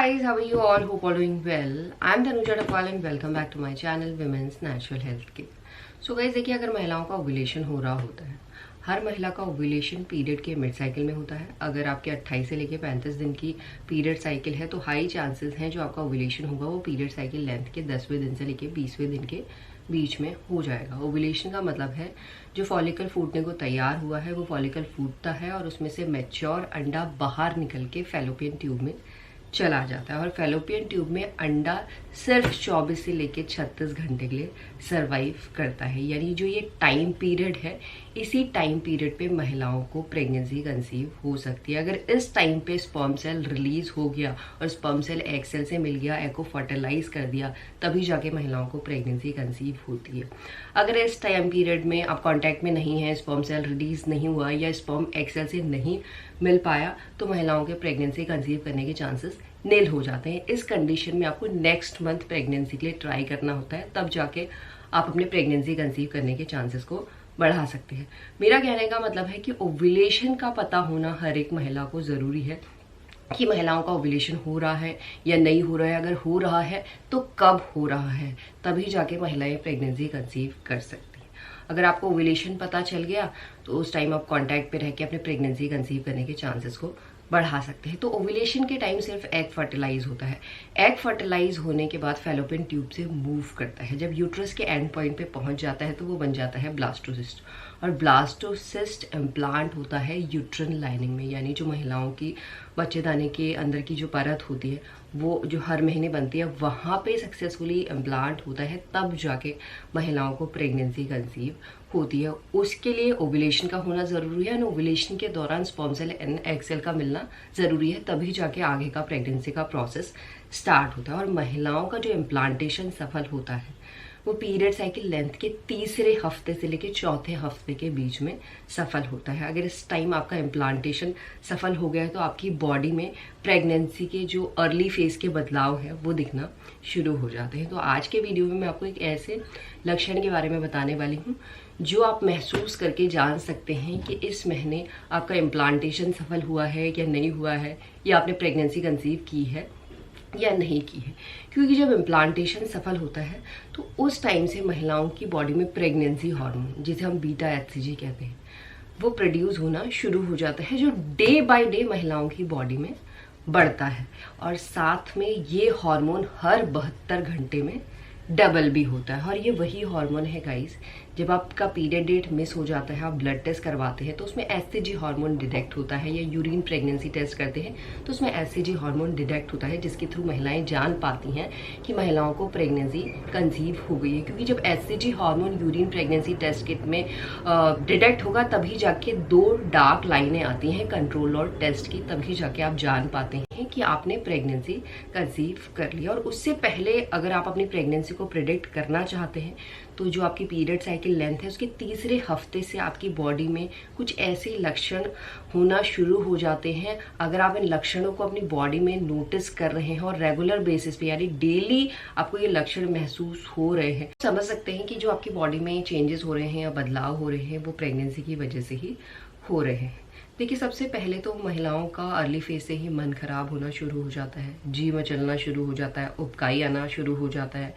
guys, how are you all? Hope all doing well. I'm Tanuja Dakwal and welcome back to my channel Women's Natural Health Care. So guys, देखिए अगर महिलाओं का ovulation हो रहा होता है, हर महिला का ओव्यूलेशन पीरियड के मिड साइकिल में होता है। अगर आपके 28 से लेके 35 दिन की पीरियड साइकिल है तो हाई चांसेस हैं जो आपका ओव्यूलेशन होगा वो पीरियड साइकिल लेंथ के 10वें दिन से लेके 20वें दिन के बीच में हो जाएगा। ओव्यूलेशन का मतलब है जो फॉलिकल फूटने को तैयार हुआ है वो फॉलिकल फूटता है और उसमें से मैच्योर अंडा बाहर निकल के फैलोपियन ट्यूब में चला जाता है। और फैलोपियन ट्यूब में अंडा सिर्फ 24 से लेके 36 घंटे के लिए सरवाइव करता है। यानी जो ये टाइम पीरियड है, इसी टाइम पीरियड पे महिलाओं को प्रेगनेंसी कंसीव हो सकती है। अगर इस टाइम पे स्पर्म सेल रिलीज हो गया और स्पर्म सेल एग सेल से मिल गया, एग को फर्टिलाइज कर दिया, तभी जाके महिलाओं को प्रेगनेंसी कंसीव होती है। अगर इस टाइम पीरियड में आप कांटेक्ट में नहीं है, स्पर्म सेल रिलीज नहीं हुआ या स्पर्म एग सेल से नहीं मिल पाया, तो महिलाओं के प्रेगनेंसी कंसीव करने के चांसेस नील हो जाते हैं। इस कंडीशन में आपको नेक्स्ट मंथ प्रेगनेंसी के लिए ट्राई करना होता है, तब जाके आप अपने प्रेगनेंसी कंसीव करने के चांसेस को बढ़ा सकते हैं। मेरा कहने का मतलब है कि ओव्यूलेशन का पता होना हर एक महिला को जरूरी है कि महिलाओं का ओव्यूलेशन हो रहा है या नहीं हो रहा है। अगर हो रहा है तो कब हो रहा है, तभी जाके महिलाएं प्रेगनेंसी कंसीव कर सकती हैं। अगर आपको ओव्यूलेशन पता चल गया तो उस टाइम आप कांटेक्ट पे रह के अपने प्रेगनेंसी कंसीव करने के चांसेस को बढ़ा सकते हैं। तो ओव्यूलेशन के टाइम सिर्फ एग फर्टिलाइज होता है। एग फर्टिलाइज होने के बाद फैलोपियन ट्यूब से मूव करता है। जब यूट्रस के एंड पॉइंट पे पहुंच जाता है तो वो बन जाता है ब्लास्टोसिस्ट। और ब्लास्टोसिस्ट इम्प्लांट होता है यूट्रन लाइनिंग में, यानी जो महिलाओं की बच्चेदानी के अंदर की जो परत होती है वो जो हर महीने बनती है, वहाँ पे सक्सेसफुली इम्प्लांट होता है, तब जाके महिलाओं को प्रेगनेंसी कंसीव होती है। उसके लिए ओव्यूलेशन का होना जरूरी है। ओव्यूलेशन के दौरान sperm cell and egg cell का मिलना जरूरी है, तभी जाके आगे का प्रेगनेंसी का प्रोसेस स्टार्ट होता है। और महिलाओं का जो इम्प्लांटेशन सफल होता है वो पीरियड साइकिल लेंथ के तीसरे हफ्ते से लेके चौथे हफ्ते के बीच में सफल होता है। अगर इस टाइम आपका इम्प्लांटेशन सफल हो गया है तो आपकी बॉडी में प्रेगनेंसी के जो अर्ली फेज के बदलाव है वो दिखना शुरू हो जाते हैं। तो आज के वीडियो में मैं आपको एक ऐसे लक्षण के बारे में बताने वाली हूँ जो आप महसूस करके जान सकते हैं कि इस महीने आपका इम्प्लांटेशन सफल हुआ है या नहीं हुआ है, या आपने प्रेगनेंसी कंसीव की है या नहीं की है। क्योंकि जब इम्प्लांटेशन सफल होता है तो उस टाइम से महिलाओं की बॉडी में प्रेगनेंसी हार्मोन, जिसे हम बीटा एचसीजी कहते हैं, वो प्रोड्यूस होना शुरू हो जाता है, जो डे बाय डे महिलाओं की बॉडी में बढ़ता है। और साथ में ये हार्मोन हर 72 घंटे में डबल भी होता है। और ये वही हार्मोन है गाइस, जब आपका पीरियड डेट मिस हो जाता है, आप ब्लड टेस्ट करवाते हैं तो उसमें एचसीजी हार्मोन डिटेक्ट होता है, या यूरिन प्रेगनेंसी टेस्ट करते हैं तो उसमें एचसीजी हार्मोन डिटेक्ट होता है, जिसके थ्रू महिलाएं जान पाती हैं कि महिलाओं को प्रेगनेंसी कंसीव हो गई है। क्योंकि जब HCG hormone urine pregnancy test kit में डिटेक्ट होगा, तभी जाके 2 डार्क लाइनें आती हैं कंट्रोल और टेस्ट की, तभी जाके आप जान पाते हैं कि आपने प्रेगनेंसी कंसीव कर लिया। और उससे पहले अगर आप अपनी प्रेगनेंसी को प्रेडिक्ट करना चाहते हैं तो जो आपकी पीरियड साइकिल लेंथ है उसके तीसरे हफ्ते से आपकी बॉडी में कुछ ऐसे लक्षण होना शुरू हो जाते हैं। अगर आप इन लक्षणों को अपनी बॉडी में नोटिस कर रहे हैं और रेगुलर बेसिस पे, यानी डेली आपको ये लक्षण महसूस हो रहे हैं, समझ सकते हैं कि जो आपकी बॉडी में चेंजेस हो रहे हैं या बदलाव हो रहे हैं वो प्रेगनेंसी की वजह से ही हो रहे हैं। देखिए, सबसे पहले तो महिलाओं का अर्ली फेज से ही मन खराब होना शुरू हो जाता है, जी मचलना शुरू हो जाता है, उबकाई आना शुरू हो जाता है।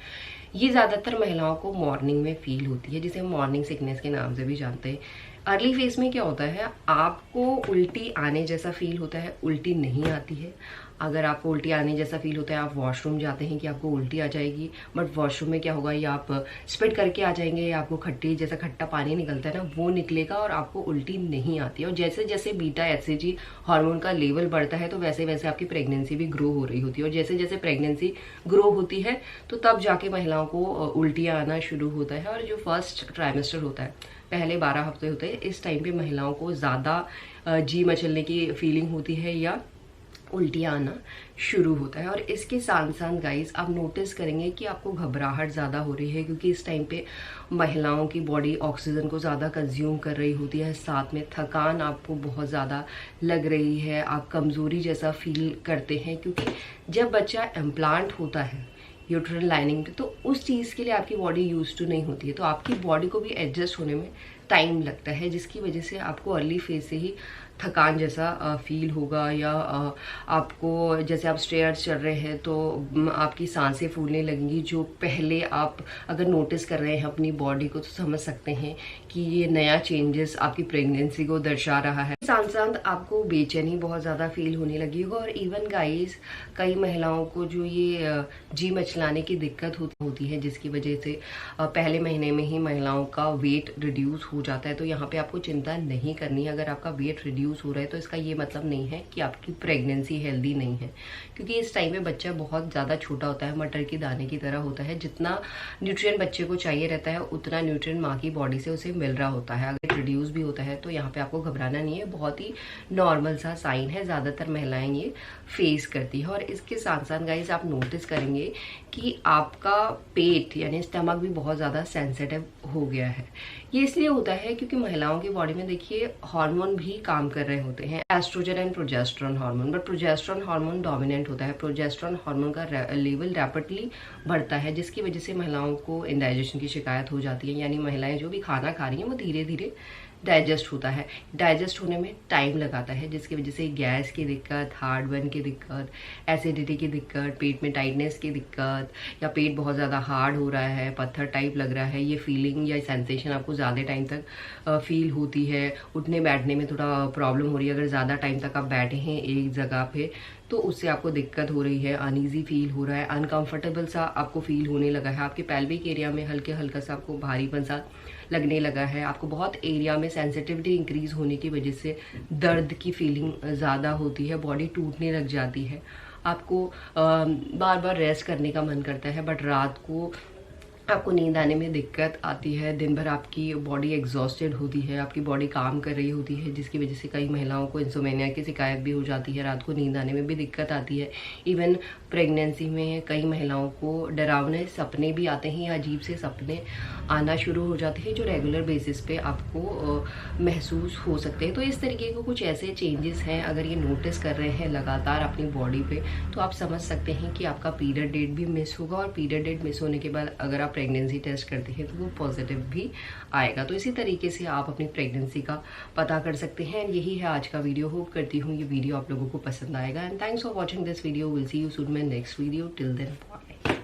ये ज़्यादातर महिलाओं को मॉर्निंग में फील होती है, जिसे हम मॉर्निंग सिकनेस के नाम से भी जानते हैं। अर्ली फेज में क्या होता है, आपको उल्टी आने जैसा फील होता है, उल्टी नहीं आती है। अगर आपको उल्टी आने जैसा फील होता है, आप वॉशरूम जाते हैं कि आपको उल्टी आ जाएगी, बट वॉशरूम में क्या होगा, या आप स्पिट करके आ जाएंगे, या आपको खट्टी जैसा खट्टा पानी निकलता है ना, वो निकलेगा और आपको उल्टी नहीं आती है। और जैसे जैसे बीटा एचसीजी हार्मोन का लेवल बढ़ता है तो वैसे वैसे आपकी प्रेगनेंसी भी ग्रो हो रही होती है। और जैसे जैसे प्रेगनेंसी ग्रो होती है तो तब जाके महिलाओं को उल्टियाँ आना शुरू होता है। और जो फर्स्ट ट्राइमेस्टर होता है, पहले 12 हफ्ते होते हैं, इस टाइम पे महिलाओं को ज़्यादा जी मचलने की फीलिंग होती है या उल्टियाँ आना शुरू होता है। और इसके साथ साथ गाइस आप नोटिस करेंगे कि आपको घबराहट ज़्यादा हो रही है, क्योंकि इस टाइम पे महिलाओं की बॉडी ऑक्सीजन को ज़्यादा कंज्यूम कर रही होती है। साथ में थकान आपको बहुत ज़्यादा लग रही है, आप कमज़ोरी जैसा फील करते हैं, क्योंकि जब बच्चा इम्प्लांट होता है यूट्रल लाइनिंग पे तो उस चीज़ के लिए आपकी बॉडी यूज टू नहीं होती है, तो आपकी बॉडी को भी एडजस्ट होने में टाइम लगता है, जिसकी वजह से आपको अर्ली फेज से ही थकान जैसा फील होगा, या आपको जैसे आप स्टेयर्स चढ़ रहे हैं तो आपकी सांसें फूलने लगेंगी, जो पहले आप अगर नोटिस कर रहे हैं अपनी बॉडी को तो समझ सकते हैं कि ये नया चेंजेस आपकी प्रेगनेंसी को दर्शा रहा है। साथ साथ आपको बेचैनी बहुत ज़्यादा फील होने लगी होगा। और इवन गाइस, कई महिलाओं को जो ये जी मचलाने की दिक्कत होती है, जिसकी वजह से पहले महीने में ही महिलाओं का वेट रिड्यूस हो जाता है, तो यहाँ पे आपको चिंता नहीं करनी है। अगर आपका वेट रिड्यूस हो रहा है तो इसका ये मतलब नहीं है कि आपकी प्रेगनेंसी हेल्दी नहीं है, क्योंकि इस टाइम में बच्चा बहुत ज़्यादा छोटा होता है, मटर के दाने की तरह होता है। जितना न्यूट्रिएंट बच्चे को चाहिए रहता है उतना न्यूट्रिएंट माँ की बॉडी से उसे मिल रहा होता है। अगर रिड्यूस भी होता है तो यहाँ पे आपको घबराना नहीं है, बहुत ही नॉर्मल सा साइन है, ज़्यादातर महिलाएं ये फेस करती है। और इसके साथ साथ गाइस, आप नोटिस करेंगे कि आपका पेट यानी स्टमक भी बहुत ज़्यादा सेंसिटिव हो गया है। ये इसलिए होता है क्योंकि महिलाओं की बॉडी में देखिए हार्मोन भी काम कर रहे होते हैं, estrogen and progesterone hormone. But progesterone hormone dominant होता है। प्रोजेस्टेरोन हार्मोन का लेवल रैपिडली बढ़ता है, जिसकी वजह से महिलाओं को इंडाइजेशन की शिकायत हो जाती है। यानी महिलाएं जो भी खाना खा रही हैं वो धीरे धीरे डाइजेस्ट होता है। डाइजेस्ट होने में टाइम लगाता है, जिसकी वजह से गैस की दिक्कत, हार्टबर्न की दिक्कत, एसिडिटी की दिक्कत, पेट में टाइटनेस की दिक्कत, या पेट बहुत ज़्यादा हार्ड हो रहा है, पत्थर टाइप लग रहा है, ये फीलिंग या सेंसेशन आपको ज़्यादा टाइम तक फील होती है। उठने बैठने में थोड़ा प्रॉब्लम हो रही है, अगर ज़्यादा टाइम तक आप बैठे हैं एक जगह पे तो उससे आपको दिक्कत हो रही है, अनईजी फील हो रहा है, अनकंफर्टेबल सा आपको फील होने लगा है, आपके पेल्विक एरिया में हल्का सा आपको भारीपन सा लगने लगा है, आपको बहुत एरिया में सेंसिटिविटी इंक्रीज होने की वजह से दर्द की फीलिंग ज़्यादा होती है, बॉडी टूटने लग जाती है, आपको बार बार रेस्ट करने का मन करता है, बट रात को आपको नींद आने में दिक्कत आती है, दिन भर आपकी बॉडी एग्जॉस्टेड होती है, आपकी बॉडी काम कर रही होती है, जिसकी वजह से कई महिलाओं को इंसोमेनिया की शिकायत भी हो जाती है, रात को नींद आने में भी दिक्कत आती है। इवन प्रेगनेंसी में कई महिलाओं को डरावने सपने भी आते हैं, या अजीब से सपने आना शुरू हो जाते हैं, जो रेगुलर बेसिस पे आपको महसूस हो सकते हैं। तो इस तरीके के कुछ ऐसे चेंजेस हैं, अगर ये नोटिस कर रहे हैं लगातार अपनी बॉडी पे, तो आप समझ सकते हैं कि आपका पीरियड डेट भी मिस होगा, और पीरियड डेट मिस होने के बाद अगर आप प्रेगनेंसी टेस्ट करते हैं तो वो पॉजिटिव भी आएगा। तो इसी तरीके से आप अपनी प्रेगनेंसी का पता कर सकते हैं। यही है आज का वीडियो। होप करती हूँ ये वीडियो आप लोगों को पसंद आएगा। And thanks for watching this video. Will see you soon my next video. Till then bye.